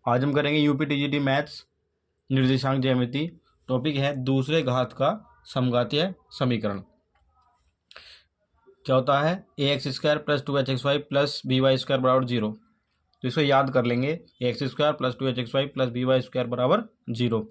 आज हम करेंगे यूपी टीजीटी मैथ्स निर्देशांक ज्यामिति। टॉपिक है दूसरे घात का समघातीय समीकरण। क्या होता है? A x square plus 2hxy plus B Y square बराबर 0। तो इसको याद कर लेंगे, a x square plus 2hxy plus B Y square बराबर 0।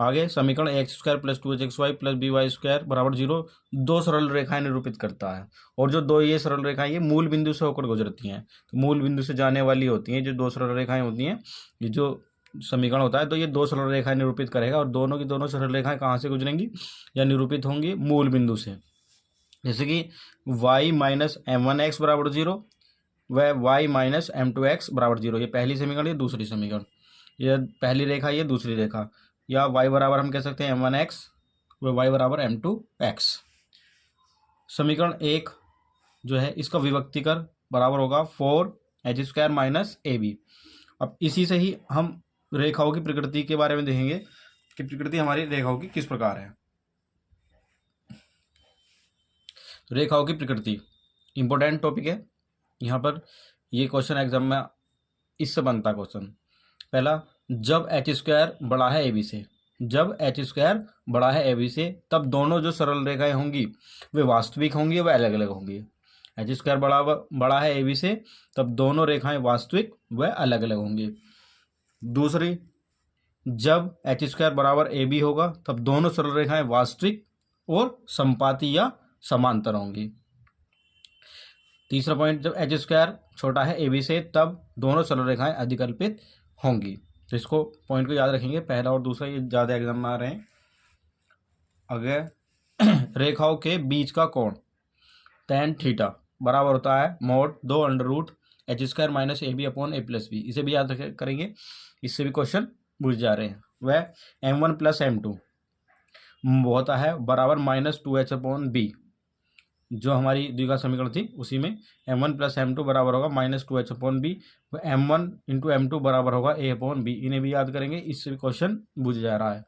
आगे समीकरण a x square plus 2hxy plus B Y square बराबर 0 दो सरल रेखाएं निरूपित करता है। और जो दो ये सरल रेखाएं ये मूल बिंदु से होकर गुजरती हैं, तो मूल बिंदु से जाने वाली होती हैं जो दो सरल रेखाएं होती हैं। ये जो समीकरण होता है तो ये दो सरल रेखाएं निरूपित करेगा, और दोनों की दोनों सरल रेखाएं कहाँ से गुजरेंगी या निरूपित होंगी? मूल बिंदु से। जैसे कि y माइनस m1x बराबर 0 व y माइनस m2x बराबर 0। ये पहली समीकरण, ये दूसरी समीकरण। ये पहली रेखा, ये दूसरी रेखा। या y बराबर हम कह सकते हैं m1x व y बराबर m2x। समीकरण 1 जो है इसका विभक्तिकर बराबर होगा 4h स्क्वायर माइनस ab। अब इसी से ही हम रेखाओं की प्रकृति के बारे में देखेंगे कि प्रकृति हमारी रेखाओं की किस प्रकार है। रेखाओं की प्रकृति इंपॉर्टेंट टॉपिक है। यहाँ पर ये क्वेश्चन एग्जाम में इससे बनता क्वेश्चन। पहला, जब एच स्क्वायर बड़ा है ए बी से, जब एच स्क्वायर बड़ा है ए बी से तब दोनों जो सरल रेखाएं होंगी वे वास्तविक होंगी, वे अलग अलग होंगी। एच स्क्वायर बड़ा है ए बी से तब दोनों रेखाएं वास्तविक व अलग अलग होंगी। दूसरी, जब एच स्क्वायर बराबर ए बी होगा तब दोनों सरल रेखाएं वास्तविक और संपाती या समांतर होंगी। तीसरा पॉइंट, जब एच स्क्वायर छोटा है ए बी से तब दोनों सरल रेखाएं अधिकल्पित होंगी। तो इसको पॉइंट को याद रखेंगे, पहला और दूसरा ये ज़्यादा एग्जाम में आ रहे हैं। अगर रेखाओं के बीच का कोण tan थीटा बराबर होता है mod 2 under root H square minus A B upon A plus B. इसे भी याद करेंगे, इससे भी क्वेश्चन पूछ जा रहे हैं। वह m1 प्लस m2 होता है बराबर माइनस 2h अपॉन बी। जो हमारी द्विघात समीकरण थी उसी में m1 प्लस m2 बराबर होगा minus 2h upon B, m1 into m2 बराबर होगा a अपॉन बी। इन्हें भी याद करेंगे, इससे भी क्वेश्चन पूछ जा रहा है।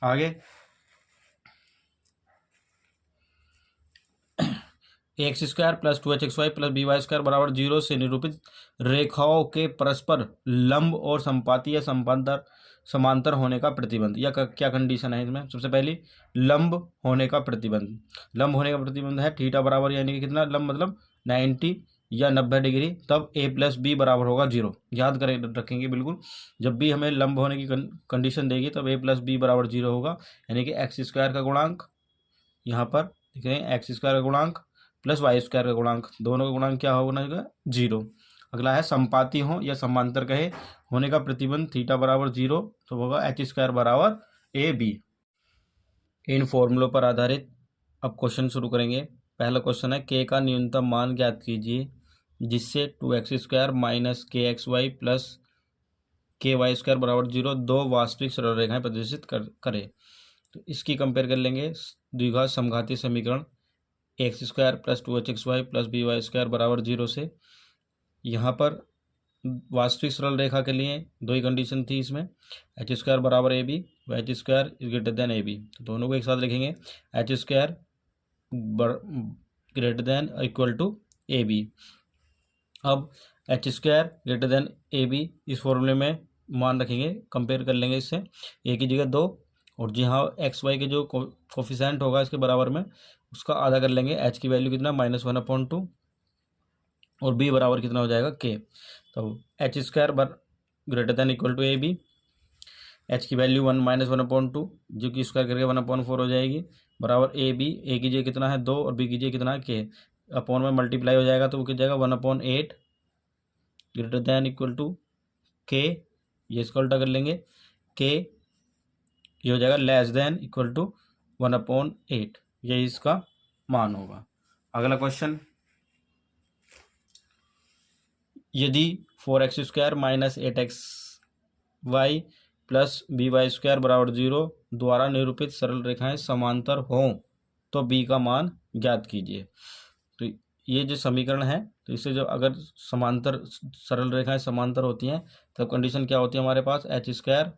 आगे X square plus 2hxy plus B Y square बराबर 0 से निरूपित रेखाओं के परस्पर लंब और संपाती या समांतर होने का प्रतिबंध। या क्या कंडीशन है इसमें? सबसे पहली, लंब होने का प्रतिबंध। लंब होने का प्रतिबंध है थीटा बराबर यानी कि कितना? लंब मतलब 90 या 90 डिग्री, तब a प्लस बी बराबर होगा 0। याद करें, रखेंगे बिल्कुल। जब भी हमें लंब होने की कंडीशन देगी तब a प्लस बी बराबर 0 होगा, यानी कि एक्स स्क्वायर का गुणांक, यहाँ पर देख रहे हैं एक्स स्क्वायर का गुणांक प्लस वाई स्क्वायर का गुणांक, दोनों का गुणांक क्या होगा? 0। अगला है संपाती हो या समांतर कहे होने का प्रतिबंध थीटा बराबर 0, तो होगा एच स्क्वायर बराबर ए बी। इन फॉर्मूलों पर आधारित अब क्वेश्चन शुरू करेंगे। पहला क्वेश्चन है, के का न्यूनतम मान ज्ञात कीजिए जिससे 2x स्क्वायर माइनस के एक्स वाई प्लस के वाई स्क्वायर बराबर 0 दो वास्तविक सरल रेखाएं प्रदर्शित करे। तो इसकी कंपेयर कर लेंगे द्विघात समघातीय समीकरण X square plus 2hxy plus B Y square बराबर 0 से। यहाँ पर वास्तविक सरल रेखा के लिए दो ही कंडीशन थी इसमें, एच स्क्वायर बराबर ए बी व h square is greater than a b. तो दोनों को एक साथ लिखेंगे, h square greater than equal to A b. अब h square greater than a b इस फॉर्मूले में मान रखेंगे, कंपेयर कर लेंगे इससे। ए की जगह 2 और जी हाँ एक्स वाई के जो कोफिशेंट होगा इसके बराबर में उसका आधा कर लेंगे। एच की वैल्यू कितना? -1/2 और बी बराबर कितना हो जाएगा? के। तो H square greater than equal to A B, H की वैल्यू 1 जो कि स्क्वायर करके 1/4 हो जाएगी, बराबर ए बी। ए की जगह कितना है? 2 और बी की जगह कितना है? के। अपॉन में मल्टीप्लाई हो जाएगा तो वो कितना जाएगा? 1/8 ग्रेटर देन इक्वल टू के। ये इसका उल्टा कर लेंगे, के ये हो जाएगा लेस देन इक्वल टू 1/8। यही इसका मान होगा। अगला क्वेश्चन, यदि 4x square minus 8xy plus B Y square बराबर 0 द्वारा निरूपित सरल रेखाएं समांतर हों तो b का मान ज्ञात कीजिए। तो ये जो समीकरण है, तो इससे जो अगर समांतर सरल रेखाएं समांतर होती हैं तब कंडीशन क्या होती है हमारे पास? एच स्क्वायर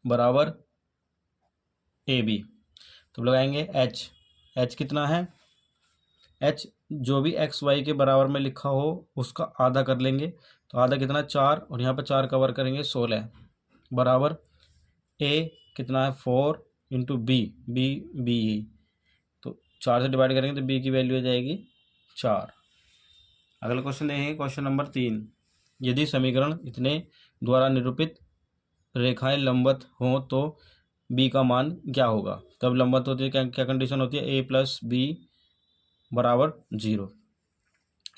बराबर ए बी। तो लगाएंगे एच कितना है? एच जो भी एक्स वाई के बराबर में लिखा हो उसका आधा कर लेंगे, तो आधा कितना 4 और यहाँ पर 4 कवर करेंगे 16 बराबर ए कितना है 4 इंटू बी बी तो 4 से डिवाइड करेंगे तो बी की वैल्यू हो जाएगी 4। अगला क्वेश्चन देखेंगे क्वेश्चन नंबर 3। यदि समीकरण इतने द्वारा निरूपित रेखाएं लंबवत हों तो बी का मान क्या होगा। तब लंबवत होती है क्या कंडीशन होती है ए प्लस बी बराबर 0।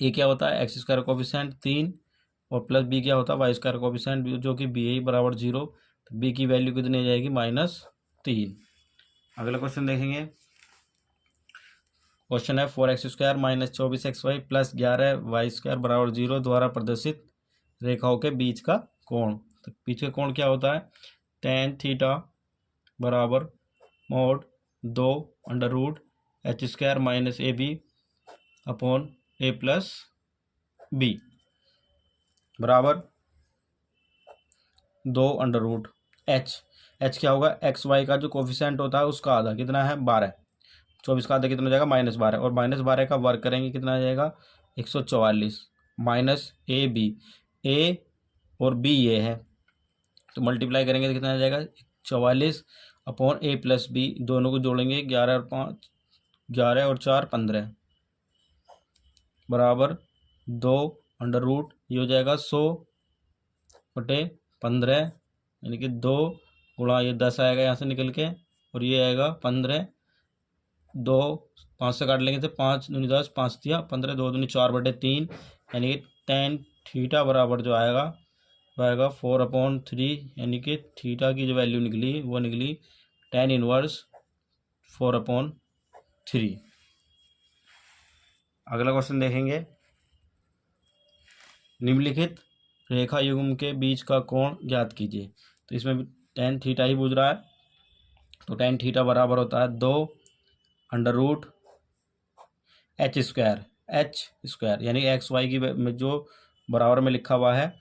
ए क्या होता है एक्स स्क्वायर कोफिशिएंट 3 और प्लस बी क्या होता है वाई स्क्वायर कोफिशिएंट जो कि बी ए बराबर 0। तो बी की वैल्यू कितनी आ जाएगी -3। अगला क्वेश्चन देखेंगे क्वेश्चन है 4x² minus 24xy plus 11y² बराबर 0 द्वारा प्रदर्शित रेखाओं के बीच का कोण। तो बीच का कोण क्या होता है tan थीटा बराबर mod 2 under root h² minus A B upon A plus B बराबर 2 अंडर रूट एच क्या होगा एक्स वाई का जो कोफिशिएंट होता है उसका आधा कितना है 12। 24 का आधा कितना हो जाएगा -12 और -12 का वर्ग करेंगे कितना आ जाएगा 144 माइनस ए और बी ये है तो मल्टीप्लाई करेंगे तो कितना आ जाएगा 44 अपॉन ए प्लस बी दोनों को जोड़ेंगे 11 और 4 15 बराबर 2 अंडर रूट ये हो जाएगा 100/15 यानी कि 2 गुणा ये 10 आएगा यहाँ से निकल के और ये आएगा 15 2 5 से काट लेंगे तो 5 दूनी 10 5 दिया 15 2 दूनी 4/3 यानी कि tan थीटा बराबर जो आएगा वो आएगा 4/3 यानी कि थीटा की जो वैल्यू निकली वो निकली tan इनवर्स 4/3। अगला क्वेश्चन देखेंगे निम्नलिखित रेखा युग्म के बीच का कोण ज्ञात कीजिए। तो इसमें भी tan थीटा ही पूछ रहा है तो tan थीटा बराबर होता है 2 अंडर रूट h² यानी एक्स वाई की में जो बराबर में लिखा हुआ है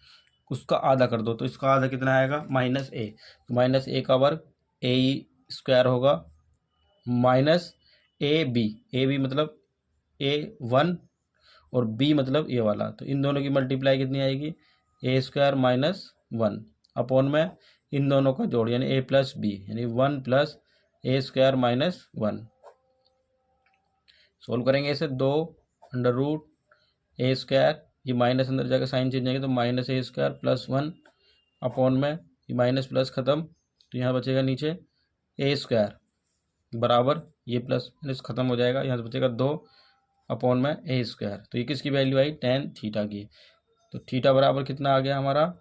उसका आधा कर दो तो इसका आधा कितना आएगा -a तो -a का वर्ग a² होगा माइनस ए बी मतलब a1 और b मतलब ये वाला तो इन दोनों की मल्टीप्लाई कितनी आएगी a² - 1 अपॉन में इन दोनों का जोड़ यानी a प्लस बी यानी 1 + a² - 1 सोल्व करेंगे इसे 2 अंडर रूट a² ये माइनस अंदर जाकर साइन चेंज जाएंगे तो -a² + 1 अपॉन में ये माइनस प्लस ख़त्म तो यहाँ बचेगा नीचे a² बराबर ये प्लस माइनस ख़त्म हो जाएगा यहाँ से बचेगा 2 अपॉन में a² तो ये किसकी वैल्यू आई tan थीटा की। तो थीटा बराबर कितना आ गया हमारा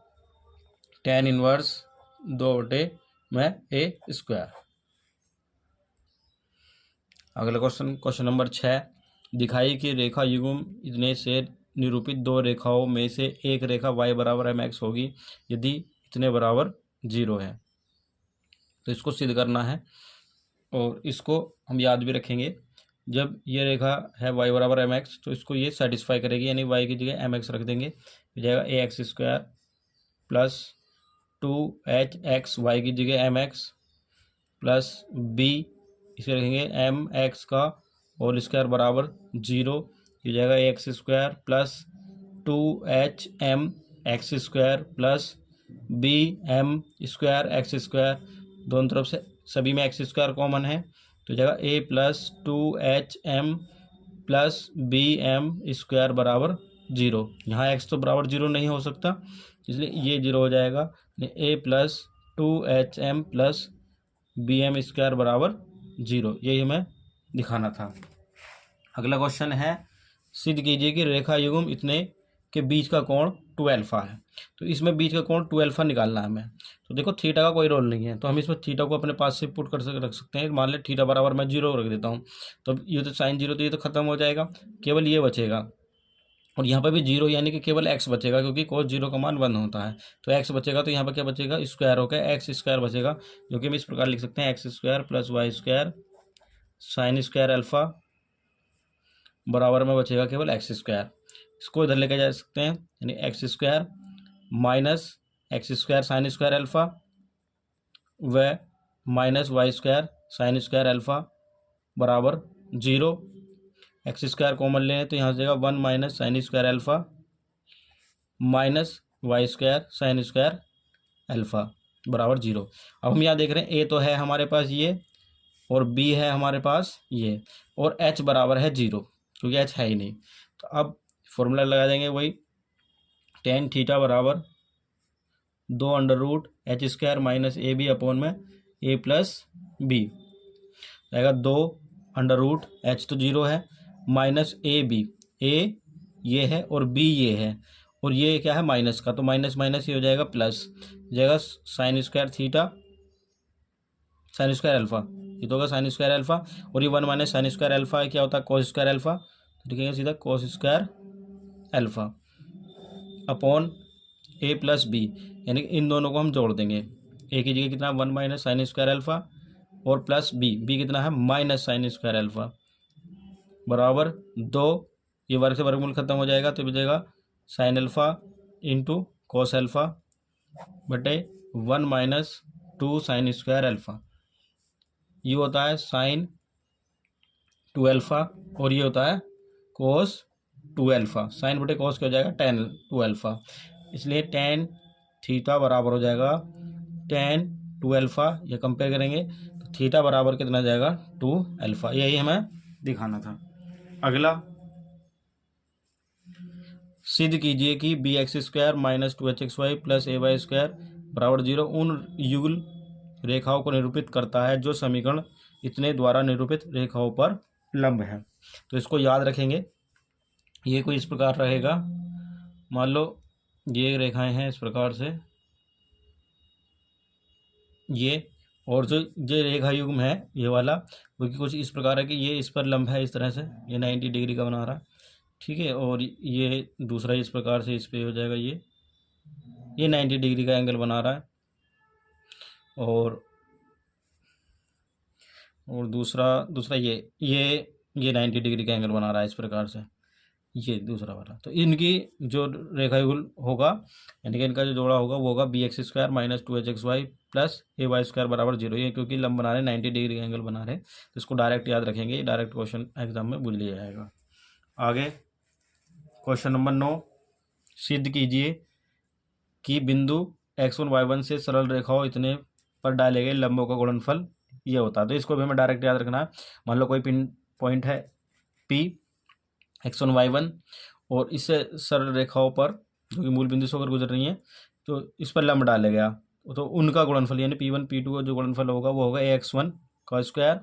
tan इनवर्स 2/a²। अगला क्वेश्चन नंबर 6 दिखाई कि रेखा युग्म इतने से निरूपित दो रेखाओं में से एक रेखा y बराबर mx होगी यदि इतने बराबर 0 है। तो इसको सिद्ध करना है और इसको हम याद भी रखेंगे जब ये रेखा है y बराबर mx तो इसको ये सेटिस्फाई करेगी यानी y की जगह mx रख देंगे हो जाएगा ax² प्लस 2hx y की जगह mx प्लस b इसे रखेंगे mx का होल स्क्वायर बराबर 0 हो जाएगा ax² plus 2hm x² plus bm² x² दोनों तरफ से सभी में x² कॉमन है तो जाएगा a plus 2hm plus bm² बराबर 0। यहाँ x तो बराबर 0 नहीं हो सकता इसलिए ये 0 हो जाएगा a plus 2hm plus bm² बराबर 0 यही हमें दिखाना था। अगला क्वेश्चन है सिद्ध कीजिए कि रेखा युग्म इतने के बीच का कोण 2α है। तो इसमें बीच का कोण 2α निकालना है हमें। तो देखो थीटा का कोई रोल नहीं है तो हम इसमें थीटा को अपने पास से पुट रख सकते हैं। मान ले थीटा बराबर मैं 0 रख देता हूँ तो ये तो साइन 0 तो ये तो खत्म हो जाएगा केवल ये बचेगा और यहाँ पर भी 0 यानी कि केवल x बचेगा क्योंकि cos 0 का मान 1 होता है तो x बचेगा तो यहाँ पर क्या बचेगा स्क्वायर होकर x² बचेगा जो कि हम इस प्रकार लिख सकते हैं x² plus y² sine square alpha बराबर में बचेगा केवल x²। इसको इधर लेके जा सकते हैं यानी x² minus x² sine square alpha व minus y² sine square alpha बराबर 0। x² कॉमन लें तो यहाँ से जाएगा 1 minus sine square alpha minus Y square sine square alpha बराबर 0। अब हम यहाँ देख रहे हैं ए तो है हमारे पास ये, और बी है हमारे पास ये, और एच बराबर है 0 क्योंकि एच है ही नहीं। तो अब फॉर्मूला लगा देंगे वही, टेन थीटा बराबर 2 under root H square minus A B upon में ए प्लस बी, आएगा 2 अंडर रूट एच तो 0 है माइनस ए बी, ए ये है और बी ये है, और ये क्या है माइनस का, तो माइनस माइनस ये हो जाएगा प्लस, जाएगा sine square theta sine square alpha, ये तो होगा साइन स्क्वायर अल्फ़ा, और ये 1 माइनस साइन स्क्वायर अल्फ़ा क्या होता है कॉस स्क्वायर अल्फ़ा, तो लिखेंगे सीधा cos square alpha upon A plus B, यानी कि इन दोनों को हम जोड़ देंगे। ए की जगह कितना 1 माइनस साइन स्क्वायर अल्फ़ा और प्लस बी कितना है माइनस साइन स्क्वायर अल्फ़ा बराबर 2, ये वर्ग से वर्गमूल खत्म हो जाएगा तो बचेगा sine alpha into cos alpha बटे 1 माइनस 2 साइन स्क्वायर अल्फ़ा, ये होता है साइन 2 अल्फ़ा और ये होता है कोस 2 अल्फ़ा, साइन बटे कोस क्या हो जाएगा टेन 2 अल्फ़ा, इसलिए टेन थीटा बराबर हो जाएगा टेन 2 अल्फ़ा, ये कंपेयर करेंगे तो थीटा बराबर कितना जाएगा 2 अल्फ़ा, यही हमें दिखाना था। अगला, सिद्ध कीजिए कि b x square minus 2hxy plus a y square बराबर 0 उन युगल रेखाओं को निरूपित करता है जो समीकरण इतने द्वारा निरूपित रेखाओं पर लंब है। तो इसको याद रखेंगे, ये कोई इस प्रकार रहेगा, मान लो ये रेखाएं हैं इस प्रकार से ये, और जो रेखा युग्म है ये वाला वो कुछ इस प्रकार है कि ये इस पर लंब है, इस तरह से ये 90 डिग्री का बना रहा है, ठीक है, और ये दूसरा इस प्रकार से इस पे हो जाएगा, ये 90 डिग्री का एंगल बना रहा है, और दूसरा ये 90 डिग्री का एंगल बना रहा है इस प्रकार से, ये दूसरा वाला। तो इनकी जो रेखायुगल होगा यानी कि इनका जो जोड़ा होगा वो होगा b x square minus 2hxy plus a y square बराबर 0, ये क्योंकि लंब बना रहे 90 डिग्री का एंगल बना रहे, तो इसको डायरेक्ट याद रखेंगे, डायरेक्ट क्वेश्चन एग्जाम में पूछ लिया जाएगा। आगे क्वेश्चन नंबर 9, सिद्ध कीजिए कि बिंदु x1 y1 से सरल रेखाओं इतने पर डाले गए लंबों का गुणनफल ये होता है। तो इसको भी हमें डायरेक्ट याद रखना है, मान लो कोई पिन पॉइंट है P x1 y1 और इससे सरल रेखाओं पर जो कि मूल बिंदु से होकर गुजर रही हैं तो इस पर लंब डाले गया, तो उनका गुणनफल यानी P1 P2 का जो गुणनफल होगा वो होगा ax1 का स्क्वायर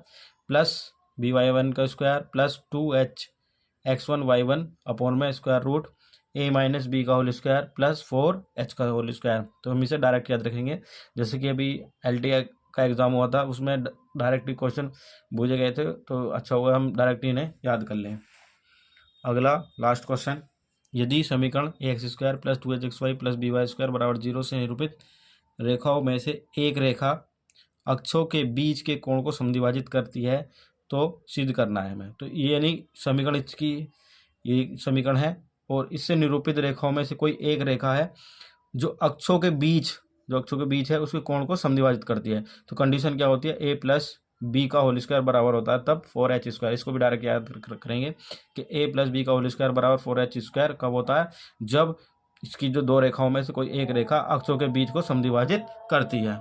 प्लस by1 का square plus 2hx1 y1 upon में square root a minus b का होल स्क्वायर प्लस 4h का होल स्क्वायर। तो हम इसे डायरेक्ट याद रखेंगे, जैसे कि अभी LTI का एग्ज़ाम हुआ था उसमें डायरेक्टली क्वेश्चन पूछे गए थे, तो अच्छा होगा हम डायरेक्ट इन्हें याद कर लें। अगला लास्ट क्वेश्चन, यदि समीकरण X square plus 2hxy plus B Y square बराबर 0 से निरूपित रेखाओं में से एक रेखा अक्षों के बीच के कोण को समद्विभाजित करती है तो सिद्ध करना है हमें। तो ये यानी समीकरण इसकी ये समीकरण है और इससे निरूपित रेखाओं में से कोई एक रेखा है जो अक्षों के बीच है उसके कोण को समद्विभाजित करती है। तो कंडीशन क्या होती है, a प्लस बी का होल स्क्वायर बराबर होता है तब 4h स्क्वायर, इसको भी डायरेक्ट याद करेंगे कि a प्लस बी का होल स्क्वायर बराबर 4h स्क्वायर कब होता है, जब इसकी जो दो रेखाओं में से कोई एक रेखा अक्षों के बीच को समद्विभाजित करती है।